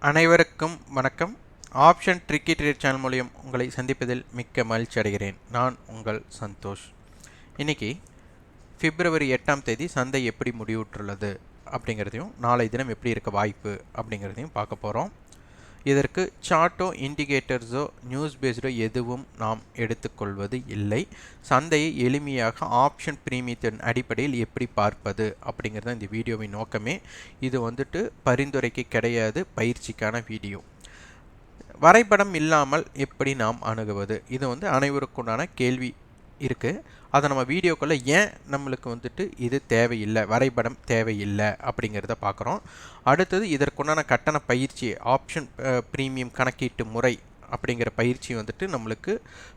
அனைவருக்கும் வணக்கம். Option tricky trade channel மூலியம் உங்களை சந்திப்பதில் மிக்க மகிழ்ச்சி அடைகிறேன். நான் உங்கள் சந்தோஷ். இன்னைக்கு பிப்ரவரி 8ஆம் தேதி சந்தை எப்படி முடிவுற்றுள்ளது அப்படிங்கிறதையும் நாளை தினம் எப்படி இருக்க வாய்ப்பு அப்படிங்கிறதையும் பார்க்க போகிறோம். இதற்கு சார்ட்டோ இண்டிகேட்டர்ஸோ நியூஸ் பேஸ்டோ எதுவும் நாம் எடுத்துக்கொள்வது இல்லை. சந்தையை எளிமையாக ஆப்ஷன் பிரீமியத்தின் அடிப்படையில் எப்படி பார்ப்பது அப்படிங்கிறது இந்த வீடியோவின் நோக்கமே. இது பரிந்துரைக்கு கிடையாது, பயிற்சிக்கான வீடியோ. வரைபடம் இல்லாமல் எப்படி நாம் அணுகுவது, இது அனைவருக்குண்டான கேள்வி இருக்குது. அதை நம்ம வீடியோக்குள்ளே ஏன் நம்மளுக்கு இது தேவையில்லை, வரைபடம் தேவையில்லை அப்படிங்கிறத பார்க்குறோம். அடுத்தது இதற்குண்டான கட்டண பயிற்சி ஆப்ஷன் பிரீமியம் கணக்கீட்டு முறை அப்படிங்கிற பயிற்சி நம்மளுக்கு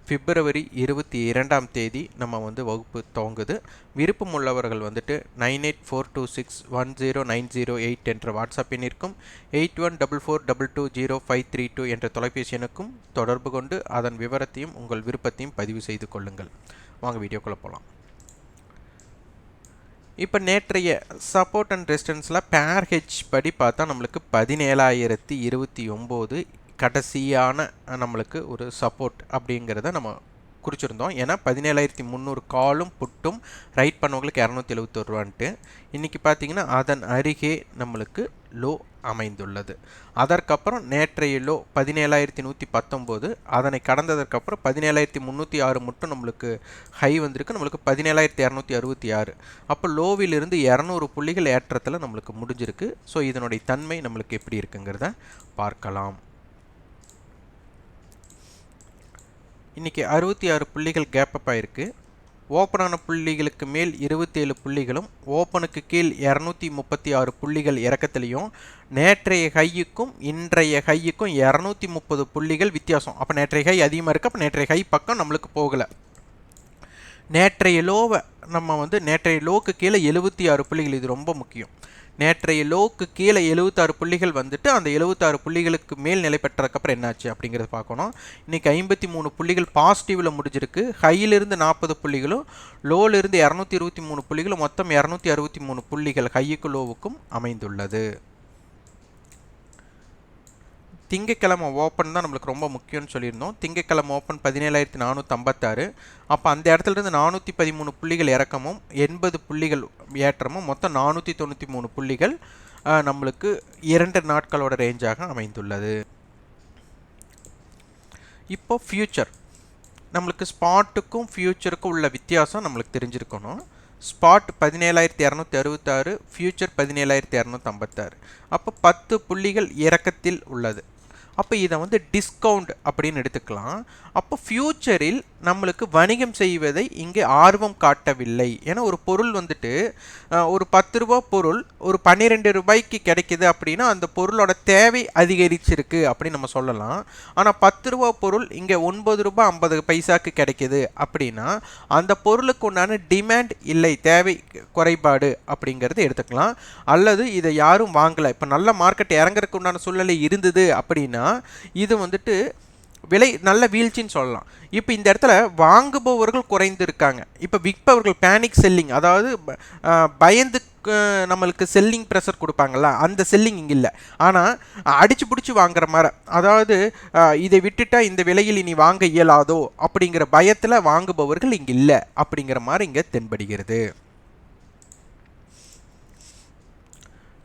பிப்ரவரி 22ஆம் தேதி நம்ம வகுப்பு துவங்குது. விருப்பம் உள்ளவர்கள் 9842610908 என்ற வாட்ஸ்அப் எண்ணிற்கும் 8144220532 என்ற தொலைபேசி எண்ணுக்கும் தொடர்பு கொண்டு அதன் விவரத்தையும் உங்கள் விருப்பத்தையும் பதிவு செய்து கொள்ளுங்கள். வாங்க வீடியோக்குள்ளே போகலாம். இப்போ நேற்றைய சப்போர்ட் அண்ட் ரெசிஸ்டன்ஸில் பேர் ஹெச் படி பார்த்தா நம்மளுக்கு 17,029 கடைசியான நம்மளுக்கு ஒரு சப்போர்ட் அப்படிங்கிறத நம்ம குறிச்சிருந்தோம். ஏன்னா 17,300 காலும் புட்டும் ரைட் பண்ணவங்களுக்கு 271 ரூபான்ட்டு. இன்றைக்கி பார்த்திங்கன்னா அதன் அருகே நம்மளுக்கு லோ அமைந்துள்ளது. அதற்கப்புறம் நேற்றைய லோ 17,119, அதனை கடந்ததற்கப்புறம் 17,306 மட்டும் நம்மளுக்கு ஹை வந்திருக்கு. நம்மளுக்கு 17,266. அப்போ லோவிலிருந்து 200 புள்ளிகள் ஏற்றத்தில் நம்மளுக்கு முடிஞ்சிருக்கு. ஸோ இதனுடைய தன்மை நம்மளுக்கு எப்படி இருக்குங்கிறத பார்க்கலாம். இன்றைக்கி 66 புள்ளிகள் கேப் அப் ஆகிருக்கு. ஓப்பனான புள்ளிகளுக்கு மேல் 27 புள்ளிகளும் ஓப்பனுக்கு கீழ் 236 புள்ளிகள் இறக்கத்திலையும் நேற்றைய ஹையுக்கும் இன்றைய ஹையுக்கும் 230 புள்ளிகள் வித்தியாசம். அப்போ நேற்றைய ஹை அதிகமாக இருக்குது. அப்போ நேற்றைய ஹை பக்கம் நம்மளுக்கு போகலை. நேற்றைய லோவை நம்ம நேற்றைய லோக்கு கீழே 76 புள்ளிகள், இது ரொம்ப முக்கியம். நேற்றைய லோக்கு கீழே 76 புள்ளிகள் அந்த 76 புள்ளிகளுக்கு மேல் நிலை பெற்றதுக்கப்புறம் என்னாச்சு அப்படிங்கிறத பார்க்கணும். இன்றைக்கி 53 புள்ளிகள் பாசிட்டிவில் முடிஞ்சிருக்கு. ஹையிலிருந்து 40 புள்ளிகளும் லோவிலிருந்து 223 புள்ளிகளும் மொத்தம் 263 புள்ளிகள் ஹையுக்கும் லோவுக்கும் அமைந்துள்ளது. திங்கக்கிழமை ஓப்பன் தான் நம்மளுக்கு ரொம்ப முக்கியம்னு சொல்லியிருந்தோம். திங்கக்கிழமை ஓப்பன் 17,456. அப்போ அந்த இடத்துலேருந்து 413 புள்ளிகள் இறக்கமும் 80 புள்ளிகள் ஏற்றமும் மொத்தம் 493 புள்ளிகள் நம்மளுக்கு 2 நாட்களோட ரேஞ்சாக அமைந்துள்ளது. இப்போ ஃபியூச்சர் நம்மளுக்கு ஸ்பாட்டுக்கும் ஃபியூச்சருக்கும் உள்ள வித்தியாசம் நம்மளுக்கு தெரிஞ்சிருக்கணும். Spot 17,266, future 17,256. அப்போ 10 புள்ளிகள் இறக்கத்தில் உள்ளது. அப்போ இதை டிஸ்கவுண்ட் அப்படின்னு எடுத்துக்கலாம். அப்போ ஃபியூச்சரில் நம்மளுக்கு வணிகம் செய்வதை இங்கே ஆர்வம் காட்டவில்லை. ஏன்னா ஒரு பொருள் ஒரு 10 ரூபா பொருள் ஒரு 12 ரூபாய்க்கு கிடைக்கிது அப்படின்னா அந்த பொருளோட தேவை அதிகரிச்சிருக்கு அப்படின்னு நம்ம சொல்லலாம். ஆனால் 10 ரூபா பொருள் இங்கே 9 ரூபாய் 50 பைசாக்கு கிடைக்கிது அப்படின்னா அந்த பொருளுக்கு உண்டான டிமாண்ட் இல்லை, தேவை குறைபாடு அப்படிங்கிறது எடுத்துக்கலாம். அல்லது இதை யாரும் வாங்கலை, இப்போ நல்ல மார்க்கெட் இறங்குறதுக்கு உண்டான சூழ்நிலை இருந்தது அப்படின்னா இது விலை நல்ல வீழ்ச்சின்னு சொல்லலாம். இப்போ இந்த இடத்துல வாங்குபவர்கள் குறைந்து இருக்காங்க. இப்போ விற்பவர்கள் பேனிக் செல்லிங், அதாவது பயந்து நம்மளுக்கு செல்லிங் ப்ரெஷர் கொடுப்பாங்கள்ல, அந்த செல்லிங் இங்கே இல்லை. ஆனால் அடிச்சு பிடிச்சி வாங்குற மாதிரி, அதாவது இதை விட்டுட்டா இந்த விலையில் இனி வாங்க இயலாதோ அப்படிங்கிற பயத்தில் வாங்குபவர்கள் இங்கே இல்லை அப்படிங்கிற மாதிரி இங்கே தென்படுகிறது.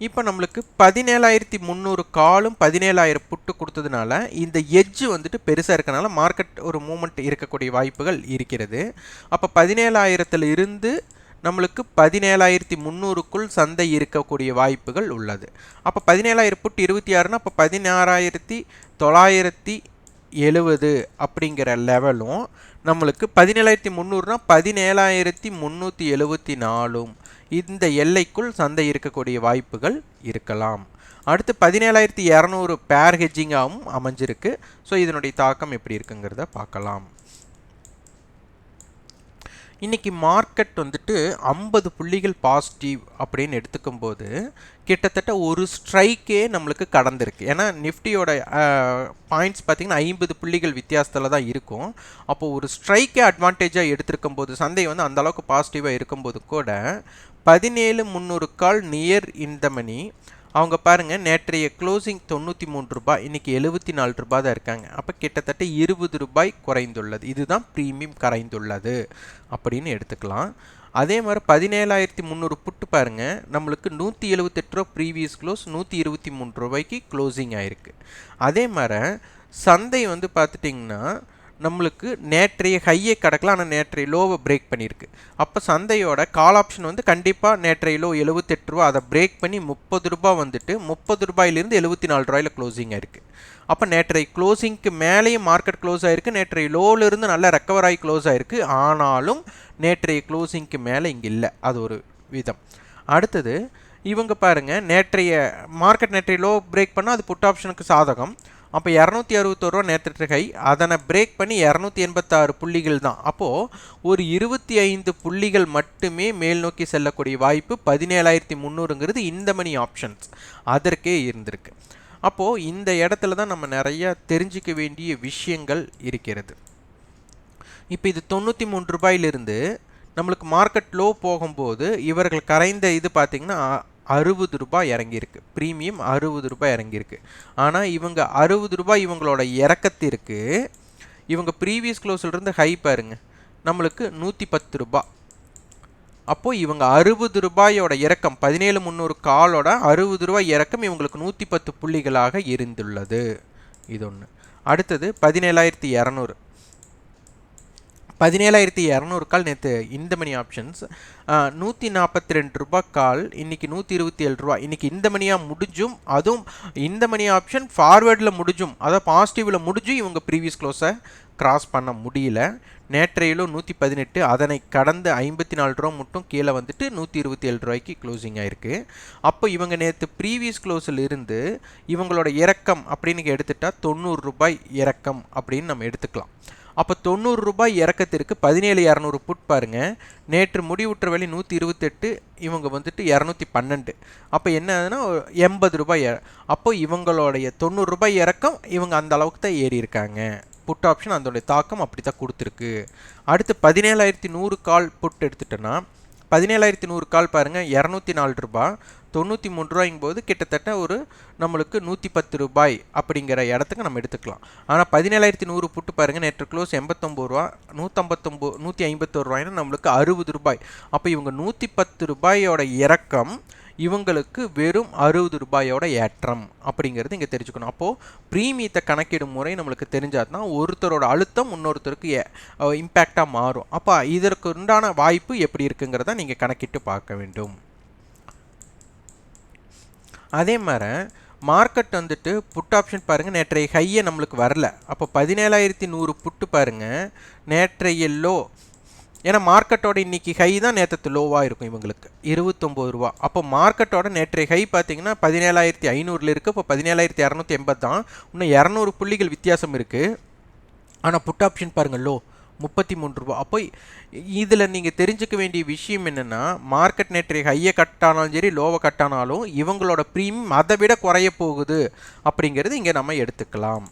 இப்போ நம்மளுக்கு 17,300 காலும் 17,000 புட்டு கொடுத்ததுனால இந்த எட்ஜு பெருசாக இருக்கனால மார்க்கெட் ஒரு மூமெண்ட் இருக்கக்கூடிய வாய்ப்புகள் இருக்கிறது. அப்போ 17,000 இருந்து நம்மளுக்கு 17,300க்குள் சந்தை இருக்கக்கூடிய வாய்ப்புகள் உள்ளது. அப்போ 17,000 புட்டு 26னா அப்போ 16,970 அப்படிங்கிற லெவலும் நம்மளுக்கு 17,300னா 17,374 இந்த எல்லைக்குள் சந்தை இருக்கக்கூடிய வாய்ப்புகள் இருக்கலாம். அடுத்து 17,200 பேர் ஹெட்ஜிங்காகவும் அமைஞ்சிருக்கு. ஸோ இதனுடைய தாக்கம் எப்படி இருக்குங்கிறத பார்க்கலாம். இன்றைக்கி மார்க்கெட் 50 புள்ளிகள் பாசிட்டிவ் அப்படின்னு எடுத்துக்கும்போது கிட்டத்தட்ட ஒரு ஸ்ட்ரைக்கே நம்மளுக்கு கடந்திருக்கு. ஏன்னா நிஃப்டியோட பாயிண்ட்ஸ் பார்த்திங்கன்னா 50 புள்ளிகள் வித்தியாசத்தில் தான் இருக்கும். அப்போது ஒரு ஸ்ட்ரைக்கே அட்வான்டேஜாக எடுத்திருக்கும் போது சந்தை அந்தளவுக்கு பாசிட்டிவாக இருக்கும்போது கூட 17,300 கால் நியர் இந்த மணி அவங்க பாருங்க நேற்றைய க்ளோசிங் 93 ரூபாய், இன்னைக்கு 74 ரூபாய் தான் இருக்காங்க. அப்போ கிட்டத்தட்ட 20 ரூபாய் குறைந்துள்ளது. இதுதான் ப்ரீமியம் குறைந்துள்ளது அப்படின்னு எடுத்துக்கலாம். அதே மாதிரி 17,300 புட்டு பாருங்க, நம்மளுக்கு 178 ரூபா ப்ரீவியஸ் க்ளோஸ், 123 ரூபாய்க்கு க்ளோசிங் ஆயிருக்கு. அதே மாதிரி சந்தை வந்து பார்த்துட்டிங்கன்னா நம்மளுக்கு நேற்றைய ஹையை கடக்கலாம், ஆனால் நேற்றைய லோவை பிரேக் பண்ணியிருக்கு. அப்போ சந்தையோட கால் ஆப்ஷன் வந்து கண்டிப்பாக நேற்றைய லோ 78 ரூபா, அதை பிரேக் பண்ணி 30 ரூபாய் வந்துட்டு 30 ரூபாயிலிருந்து 74 ரூபாயில் க்ளோசிங் ஆயிருக்கு. அப்போ நேற்றைய க்ளோசிங்க்கு மேலேயும் மார்க்கெட் க்ளோஸ் ஆயிருக்கு, நேற்றைய லோவிலிருந்து நல்லா ரெக்கவர் ஆகி க்ளோஸ் ஆயிருக்கு. ஆனாலும் நேற்றைய க்ளோசிங்க்கு மேலே இங்கே இல்லை, அது ஒரு விதம். அடுத்தது இவங்க பாருங்கள், நேற்றைய மார்க்கெட் நேற்றைய லோ பிரேக் பண்ணால் அது புட் ஆப்ஷனுக்கு சாதகம். அப்போ 261 ரூபா நேற்று ஹை, அதனை பிரேக் பண்ணி 286 புள்ளிகள் தான். அப்போது ஒரு 25 புள்ளிகள் மட்டுமே மேல் நோக்கி செல்லக்கூடிய வாய்ப்பு 17,300ங்கிறது இந்த மணி ஆப்ஷன்ஸ் அதற்கே இருந்திருக்கு. அப்போது இந்த இடத்துல தான் நம்ம நிறைய தெரிஞ்சிக்க வேண்டிய விஷயங்கள் இருக்கிறது. இப்போ இது 93 ரூபாயிலிருந்து நம்மளுக்கு மார்க்கெட் லோ போகும்போது இவர்கள் கரைந்த இது பார்த்திங்கன்னா 60 ரூபாய் இறங்கியிருக்கு, ப்ரீமியம் 60 ரூபாய் இறங்கியிருக்கு. ஆனால் இவங்க 60 ரூபாய் இவங்களோட இறக்கத்திற்கு இவங்க ப்ரீவியஸ் க்ளோஸ்லேருந்து ஹை பாருங்க நம்மளுக்கு 110 ரூபாய். அப்போது இவங்க 60 ரூபாயோட இறக்கம் 17,300 காலோட 60 ரூபாய் இறக்கம் இவங்களுக்கு 110 புள்ளிகளாக இருந்துள்ளது. இது ஒன்று. அடுத்தது 17,200 17,200 கால் நேற்று இந்த மணி ஆப்ஷன்ஸ் 142 ரூபாய் கால், இன்னைக்கு 127 ரூபா. இன்னைக்கு இந்த மணியாக முடிஞ்சும், அதுவும் இந்த மணி ஆப்ஷன் ஃபார்வேர்டில் முடிஞ்சும், அதாவது பாசிட்டிவில் முடிஞ்சும் இவங்க ப்ரீவியஸ் க்ளோஸை கிராஸ் பண்ண முடியல. நேற்றையிலோ 118, அதனை கடந்து 54 ரூபா மட்டும் கீழே வந்துட்டு 127 ரூபாய்க்கு க்ளோசிங் ஆயிருக்கு. அப்போ இவங்க நேற்று ப்ரீவியஸ் க்ளோஸில் இருந்து இவங்களோட இறக்கம் அப்படின்னு எடுத்துட்டா 90 ரூபாய் இறக்கம் அப்படின்னு நம்ம எடுத்துக்கலாம். அப்போ 90 ரூபாய் இறக்கத்திற்கு 17,200 புட் பாருங்க, நேற்று முடிவுற்ற விலை 128, இவங்க வந்துட்டு 212. அப்போ என்ன ஆகுதுன்னா 80 ரூபாய். அப்போ இவங்களுடைய 90 ரூபாய் இறக்கம் இவங்க அந்த அளவுக்கு தான் ஏறி இருக்காங்க. புட் ஆப்ஷன் அதோடைய தாக்கம் அப்படி தான் கொடுத்துருக்கு. அடுத்து 17,100 கால் புட் எடுத்துட்டோன்னா 17,100 கால் பாருங்கள் 204 ரூபாய், 93 ரூபாய்ங்கும் போது கிட்டத்தட்ட ஒரு நம்மளுக்கு 110 ரூபாய் அப்படிங்கிற இடத்துக்கு நம்ம எடுத்துக்கலாம். ஆனால் 17,100 புட்டு பாருங்கள் நேற்று க்ளோஸ் 89 ரூபா, 151 ரூபாய்னா நம்மளுக்கு 60 ரூபாய். அப்போ இவங்க 110 ரூபாயோட இறக்கம், இவங்களுக்கு வெறும் 60 ரூபாயோட ஏற்றம் அப்படிங்கிறது இங்கே தெரிஞ்சுக்கணும். அப்போது ப்ரீமியத்தை கணக்கிடும் முறை நம்மளுக்கு தெரிஞ்சால் தான் ஒருத்தரோட அழுத்தம் இன்னொருத்தருக்கு இம்பேக்டாக மாறும். அப்போ இதற்கு உண்டான வாய்ப்பு எப்படி இருக்குங்கிறத நீங்கள் கணக்கிட்டு பார்க்க வேண்டும். அதே மாதிரி மார்க்கெட் வந்துட்டு புட் ஆப்ஷன் பாருங்கள் நேற்றைய ஹையை நம்மளுக்கு வரல. அப்போ 17,100 புட்டு பாருங்கள் நேற்றைய லோ, ஏன்னா மார்க்கெட்டோட இன்னைக்கு ஹை தான் நேற்று லோவாக இருக்கும் இவங்களுக்கு 29 ரூபா. அப்போ மார்க்கெட்டோட நேற்றைய ஹை பார்த்தீங்கன்னா 17,500 இருக்குது. இப்போ 17,280 தான், இன்னும் 200 புள்ளிகள் வித்தியாசம் இருக்குது. ஆனால் புட் ஆப்ஷன் பாருங்கள் லோ 33 ரூபா. அப்போ இதில் நீங்கள் தெரிஞ்சுக்க வேண்டிய விஷயம் என்னென்னா, மார்க்கெட் நேற்றைய ஹையை கட்டானாலும் சரி லோவை கட்டானாலும் இவங்களோட ப்ரீமியம் அதை விட குறைய போகுது அப்படிங்கிறது இங்கே நம்ம எடுத்துக்கலாம்.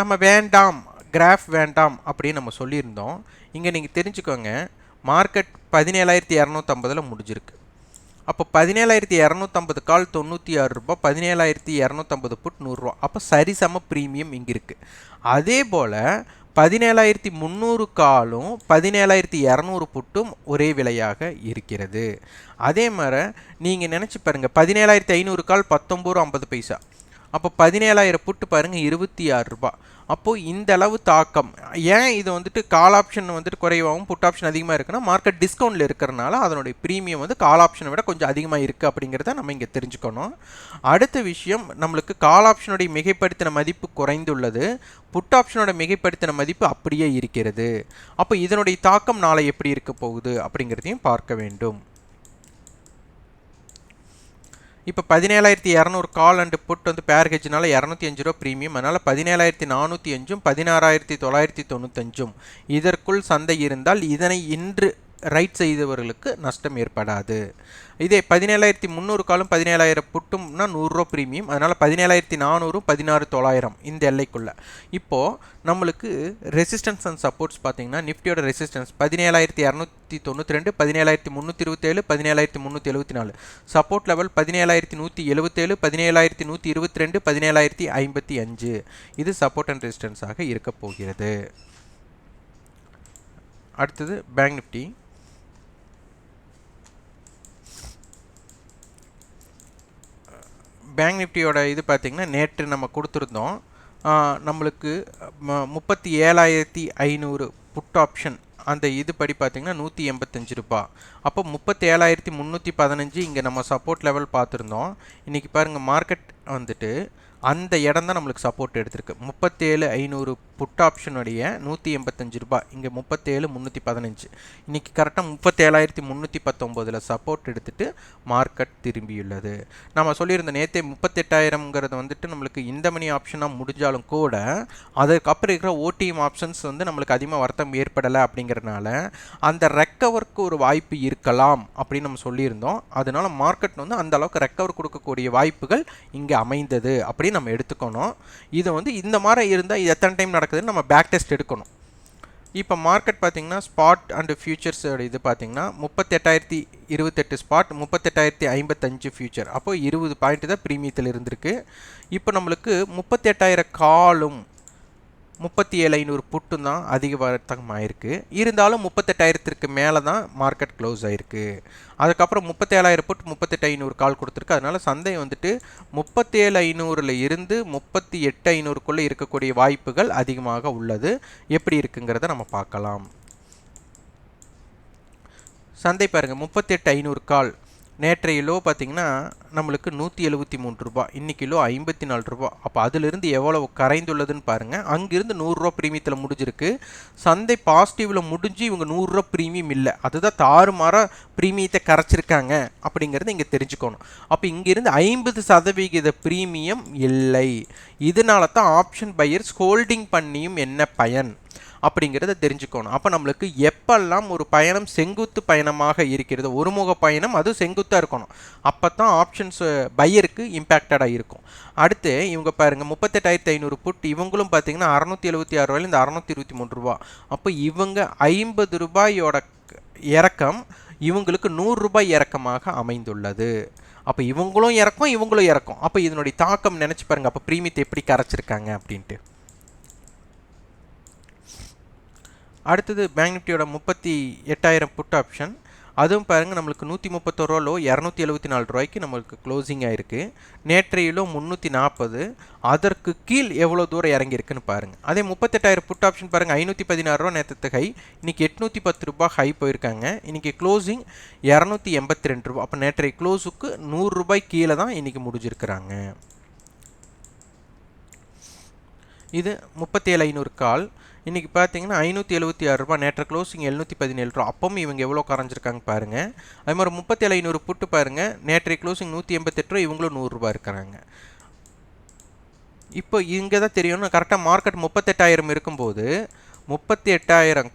நம்ம வேண்டாம், கிராஃப் வேண்டாம் அப்படின்னு நம்ம சொல்லியிருந்தோம். இங்கே நீங்கள் தெரிஞ்சுக்கோங்க, மார்க்கெட் 17,250 முடிஞ்சிருக்கு. அப்போ 17,250 கால் 96 ரூபா, 17,250 புட் 100 ரூபா. அப்போ சரிசம ப்ரீமியம் இங்கே இருக்குது. அதே போல் 17,300 காலும் 17,200 புட்டும் ஒரே விலையாக இருக்கிறது. அதே மாதிரி நீங்கள் நினச்சி பாருங்கள், 17,500 கால் 19 ரூபா 50 அப்போ 17,000 புட்டு பாருங்கள் 26 ரூபா. அப்போது இந்த அளவு தாக்கம் ஏன் இது வந்துட்டு கால் ஆப்ஷன் வந்துட்டு குறைவாகவும் புட் ஆப்ஷன் அதிகமாக இருக்குன்னா, மார்க்கெட் டிஸ்கவுண்டில் இருக்கிறனால அதனுடைய ப்ரீமியம் வந்து கால் ஆப்ஷனை விட கொஞ்சம் அதிகமாக இருக்குது அப்படிங்கிறத நம்ம இங்கே தெரிஞ்சுக்கணும். அடுத்த விஷயம், நம்மளுக்கு கால் ஆப்ஷனுடைய மிகைப்படுத்தின மதிப்பு குறைந்துள்ளது, புட் ஆப்ஷனோட மிகைப்படுத்தின மதிப்பு அப்படியே இருக்கிறது. அப்போ இதனுடைய தாக்கம் நாளை எப்படி இருக்க போகுது அப்படிங்கிறதையும் பார்க்க வேண்டும். இப்போ 17,200 கால் அண்டு புட் வந்து பேர் ஹெஜ்னால 205 ரூபா ப்ரீமியம், அதனால் 17,405 16,995 இதற்குள் சந்தை இருந்தால் இதனை இன்று ரைட் செய்தவர்களுக்கு நஷ்டம் ஏற்படாது. இதே 17,300 காலும் 17,000 புட்டும்னா 100 ரூபா ப்ரீமியம். அதனால் 17,400 16,900 இந்த எல்லைக்குள்ள. இப்போது நம்மளுக்கு ரெசிஸ்டன்ஸ் அண்ட் சப்போர்ட்ஸ் பார்த்தீங்கன்னா நிஃப்டியோட ரெசிஸ்டன்ஸ் 17,292, 17,327, 17,374. Support level 17,177, 17,122, 17,055. இது சப்போர்ட் அண்ட் ரெசிஸ்டன்ஸாக இருக்க போகிறது. அடுத்தது பேங்க் நிஃப்டி. பேங்க் நிஃப்டியோட இது பார்த்திங்கன்னா நேற்று நம்ம கொடுத்துருந்தோம். நம்மளுக்கு 37,500 புட் ஆப்ஷன் அந்த இது படி பார்த்திங்கன்னா 185 ரூபா. அப்போ 37,315 இங்கே நம்ம சப்போர்ட் லெவல் பார்த்துருந்தோம். இன்றைக்கி பாருங்கள் மார்க்கெட் வந்துட்டு அந்த இடம் தான் நம்மளுக்கு சப்போர்ட் எடுத்திருக்கு. 37,500 புட் ஆப்ஷனுடைய 185 ரூபா, இங்கே 37,315. இன்றைக்கி கரெக்டாக 37,319 சப்போர்ட் எடுத்துகிட்டு மார்க்கெட் திரும்பியுள்ளது. நம்ம சொல்லியிருந்த நேற்றே 38,000ங்கிறது வந்துட்டு நம்மளுக்கு இந்த மணி ஆப்ஷனாக முடிஞ்சாலும் கூட அதுக்கப்புறம் இருக்கிற ஓடிஎம் ஆப்ஷன்ஸ் வந்து நம்மளுக்கு அதிகமாக வருத்தம் ஏற்படலை. அப்படிங்கிறதுனால அந்த ரெக்கவருக்கு ஒரு வாய்ப்பு இருக்கலாம் அப்படின்னு நம்ம சொல்லியிருந்தோம். அதனால மார்க்கெட் வந்து அந்த அளவுக்கு ரெக்கவர் கொடுக்கக்கூடிய வாய்ப்புகள் இங்கே அமைந்தது அப்படி நம்ம எடுத்துக்கணும். இது வந்து இந்த மாதிரி இருந்தால் இது எத்தனை டைம் நடக்குதுன்னு நம்ம பேக் டெஸ்ட் எடுக்கணும். இப்போ மார்க்கெட் பார்த்தீங்கன்னா ஸ்பாட் அண்ட் ஃபியூச்சர்ஸோட இது பார்த்தீங்கன்னா 38,028 ஸ்பாட், 38,055 ஃபியூச்சர். அப்போ 20 பாயிண்ட் தான் ப்ரீமியத்தில் இருந்திருக்கு. இப்போ நம்மளுக்கு 38,000 காலும் 37,500 புட்டும் தான் அதிக வர்த்தகமாயிருக்கு. இருந்தாலும் 38,000க்கு மேலே தான் மார்க்கெட் க்ளோஸ் ஆகிருக்கு. அதுக்கப்புறம் 37,000 புட் 38,500 கால் கொடுத்துருக்கு. அதனால் சந்தை வந்துட்டு 37,500 இருந்து 38,500க்குள்ளே இருக்கக்கூடிய வாய்ப்புகள் அதிகமாக உள்ளது. எப்படி இருக்குங்கிறத நம்ம பார்க்கலாம். சந்தை பாருங்கள் 38,500 கால் நேற்றைய லோ பார்த்திங்கன்னா நம்மளுக்கு 173 ரூபா, இன்னைக்கு லோ 54 ரூபா. அப்போ அதிலிருந்து எவ்வளவு கரைந்துள்ளதுன்னு பாருங்கள். அங்கிருந்து 100 ரூபா ப்ரீமியத்தில் முடிஞ்சிருக்கு. சந்தை பாசிட்டிவில் முடிஞ்சு இவங்க 100 ரூபா ப்ரீமியம் இல்லை, அதுதான் தாறுமாறாக ப்ரீமியத்தை கரைச்சிருக்காங்க அப்படிங்கிறத இங்கே தெரிஞ்சுக்கணும். அப்போ இங்கிருந்து 50% ப்ரீமியம் இல்லை. இதனால தான் ஆப்ஷன் பையர்ஸ் ஹோல்டிங் பண்ணியும் என்ன பயன் அப்படிங்கிறத தெரிஞ்சுக்கணும். அப்போ நம்மளுக்கு எப்பெல்லாம் ஒரு பயணம் செங்குத்து பயணமாக இருக்கிறது, ஒருமுக பயணம் அது செங்குத்தாக இருக்கணும், அப்போ தான் ஆப்ஷன்ஸ் பையருக்கு இம்பேக்டடாக இருக்கும். அடுத்து இவங்க பாருங்கள் 38,500 புட், இவங்களும் பார்த்தீங்கன்னா 676 ரூபாயிலேருந்து 623 ரூபா. அப்போ இவங்க 50 ரூபாயோட இறக்கம் இவங்களுக்கு 100 ரூபாய் இறக்கமாக அமைந்துள்ளது. அப்போ இவங்களும் இறக்கும் இவங்களும் இறக்கும். அப்போ இதனுடைய தாக்கம் நினச்சி பாருங்கள். அப்போ ப்ரீமியத்தை எப்படி கரைச்சிருக்காங்க அப்படின்ட்டு. அடுத்தது பேங்க் நிஃப்டியோட 38,000 புட் ஆப்ஷன், அதுவும் பாருங்கள் நம்மளுக்கு 131 ரூபா லோ, 274 ரூபாய்க்கு நம்மளுக்கு க்ளோசிங் ஆகிருக்கு. நேற்றையிலோ 340, அதற்கு கீழ் எவ்வளோ தூரம் இறங்கியிருக்குன்னு பாருங்கள். அதே 38,000 புட் ஆப்ஷன் பாருங்கள் 516 ரூபா நேற்று ஹை, இன்றைக்கி 810 ரூபா ஹை போயிருக்காங்க. இன்றைக்கி க்ளோசிங் 282 ரூபா. அப்போ நேற்றைய க்ளோஸுக்கு 100 ரூபாய் கீழே தான் இன்றைக்கி முடிஞ்சிருக்கிறாங்க. இது 37,500 கால். இன்றைக்கி பார்த்தீங்கன்னா 576 ரூபா, நேற்று க்ளோசிங் 717 ரூபா. அப்பவும் இவங்க எவ்வளோ கரைஞ்சிருக்காங்க பாருங்கள். அது மாதிரி 37,500 புட்டு பாருங்கள், நேற்றைய க்ளோசிங் 188 ரூபா, இவங்களும் 100 ரூபா இருக்கிறாங்க. இப்போ இங்கே தான் தெரியணும் கரெக்டாக மார்க்கெட் 38,000 இருக்கும்போது 38,000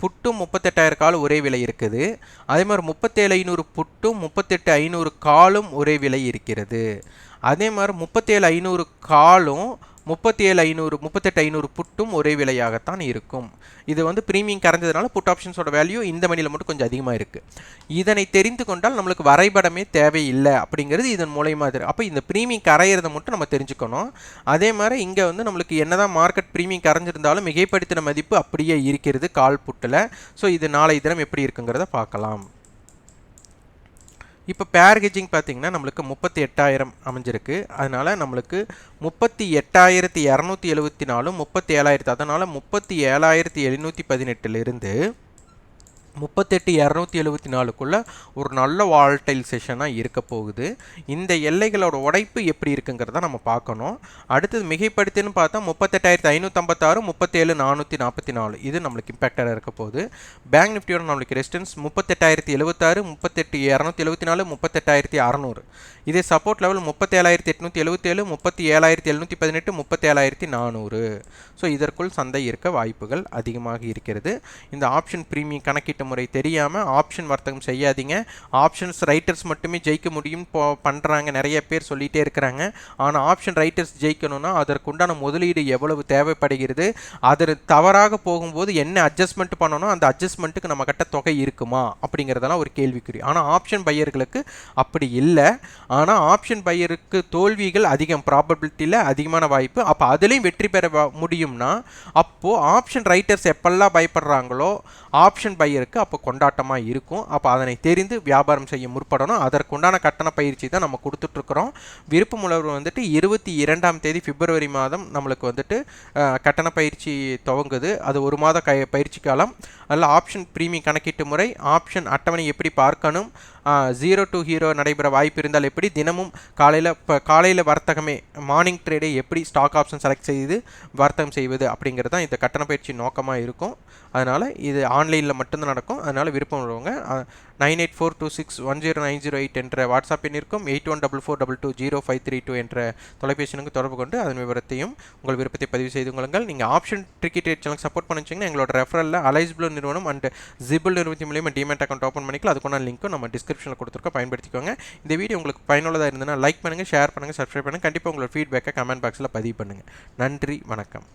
புட்டும் 38,000 காலும் ஒரே விலை இருக்குது. அதே மாதிரி 37,500 புட்டும் 38,500 காலும் ஒரே விலை இருக்கிறது. அதே மாதிரி 37,500 காலும் 38,500 புட்டும் ஒரே விலையாகத்தான் இருக்கும். இது வந்து ப்ரீமியம் கரைஞ்சதுனால புட் ஆப்ஷன்ஸோட வேல்யூ இந்த மணியில் மட்டும் கொஞ்சம் அதிகமாக இருக்குது. இதனை தெரிந்து கொண்டால் நம்மளுக்கு வரைபடமே தேவையில்லை அப்படிங்கிறது இதன் மூலயமா தெரியும். அப்போ இந்த ப்ரீமியம் கரையிறதை மட்டும் நம்ம தெரிஞ்சுக்கணும். அதே மாதிரி இங்கே வந்து நம்மளுக்கு என்னதான் மார்க்கெட் ப்ரீமியம் கரைஞ்சிருந்தாலும் மிகைப்படுத்தின மதிப்பு அப்படியே இருக்கிறது கால் புட்டில். ஸோ இது நாளை தினம் எப்படி இருக்குங்கிறத பார்க்கலாம். இப்போ பேர் ஹெட்ஜிங் பார்த்தீங்கன்னா நம்மளுக்கு 38,000 அமைஞ்சிருக்கு. அதனால் நம்மளுக்கு 38,274 37,000, அதனால் 37,718 38,274க்குள்ளே ஒரு நல்ல வால்டைல் செஷனாக இருக்க போகுது. இந்த எல்லைகளோட உடைப்பு எப்படி இருக்குங்கிறத நம்ம பார்க்கணும். அடுத்தது மிகைப்படுத்தின்னு பார்த்தா 38,556, 37,444 இது நம்மளுக்கு இம்பேக்டராக இருக்க போகுது. பேங்க் நிஃப்டியோட நம்மளுக்கு ரெசிஸ்டன்ஸ் 38,076, 38,274, 38,600. இதே சப்போர்ட் லெவல் 37,877, 37,718, 37,400. ஸோ இதற்குள் சந்தை இருக்க வாய்ப்புகள் அதிகமாக இருக்கிறது. இந்த ஆப்ஷன் ப்ரீமியம் கணக்கிட்டு கணக்கீட்டு முறை தெரியாமல் ஆப்ஷன் வர்த்தகம் செய்யாதீங்க. ஆப்ஷன்ஸ் ரைட்டர்ஸ் மட்டுமே ஜெயிக்க முடியும் பண்ணுறாங்க, நிறைய பேர் சொல்லிகிட்டே இருக்கிறாங்க. ஆனால் ஆப்ஷன் ரைட்டர்ஸ் ஜெயிக்கணும்னா அதற்குண்டான முதலீடு எவ்வளவு தேவைப்படுகிறது, அது தவறாக போகும்போது என்ன அட்ஜஸ்ட்மெண்ட் பண்ணணும், அந்த அட்ஜஸ்ட்மெண்ட்டுக்கு நம்ம கிட்ட தொகை இருக்குமா அப்படிங்கிறதெல்லாம் ஒரு கேள்விக்குறி. ஆனால் ஆப்ஷன் பையர்களுக்கு அப்படி இல்லை. ஆனால் ஆப்ஷன் பையருக்கு தோல்விகள் அதிகம், ப்ராபபிலிட்டியில் அதிகமான வாய்ப்பு. அப்போ அதுலேயும் வெற்றி பெற முடியும்னா அப்போது ஆப்ஷன் ரைட்டர்ஸ் எப்பெல்லாம் பயப்படுறாங்களோ ஆப்ஷன் பையருக்கு அப்போ கொண்டாட்டமாக இருக்கும். அப்போ அதனை தெரிந்து வியாபாரம் செய்ய முற்படணும். அதற்குண்டான கட்டண பயிற்சி தான் நம்ம கொடுத்துட்ருக்குறோம். விருப்பமுள்ளவர் வந்துட்டு 22ஆம் தேதி பிப்ரவரி மாதம் நம்மளுக்கு வந்துட்டு கட்டண பயிற்சி துவங்குது. அது ஒரு மாத பயிற்சி காலம். அதில் ஆப்ஷன் பிரீமியம் கணக்கீட்டு முறை, ஆப்ஷன் அட்டவணை எப்படி பார்க்கணும், 0 to ஹீரோ நடைபெற வாய்ப்பு இருந்தால் எப்படி, தினமும் காலையில் வர்த்தகமே மார்னிங் ட்ரேடை எப்படி ஸ்டாக் ஆப்ஷன் செலக்ட் செய்து வர்த்தகம் செய்வது அப்படிங்கிறது தான் இந்த கட்டண பயிற்சி நோக்கமாக இருக்கும். அதனால் இது ஆன்லைனில் மட்டும்தான் நடக்கும். அதனால் விருப்பம் உள்ளவங்க 9842610908 என்ற வாட்ஸ்அப் எண் இருக்கும், 8144220532 என்ற தொலைபேசிக்கு தொடர்பு கொண்டு அதன் விவரத்தையும் உங்கள் விருப்பத்தை பதிவு செய்து கொள்ளுங்கள். நீங்கள் option tricky trade channel support பண்ணிச்சிங்கன்னா எங்களோட ரெஃபரலில் அலைஸ் ப்ளூ நிறுவனம் அண்ட் ஜிபிள் நிறுவனத்தின் மூலியமாக டிமேட் அக்கௌண்ட் ஓப்பன் பண்ணிக்கலாம். அதுக்கான லிங்க்கும் நம்ம டிஸ்கிரிப்ஷனில் கொடுத்துருக்கோம், பயன்படுத்திக்கோங்க. இந்த வீடியோ உங்களுக்கு பயனுள்ளதாக இருந்ததுன்னா லைக் பண்ணுங்கள், ஷேர் பண்ணுங்கள், சப்ஸ்கிரைப் பண்ணுங்கள். கண்டிப்பாக உங்களோட ஃபீட்பேக்கை கமெண்ட் பாக்ஸில் பதிவு பண்ணுங்கள். நன்றி, வணக்கம்.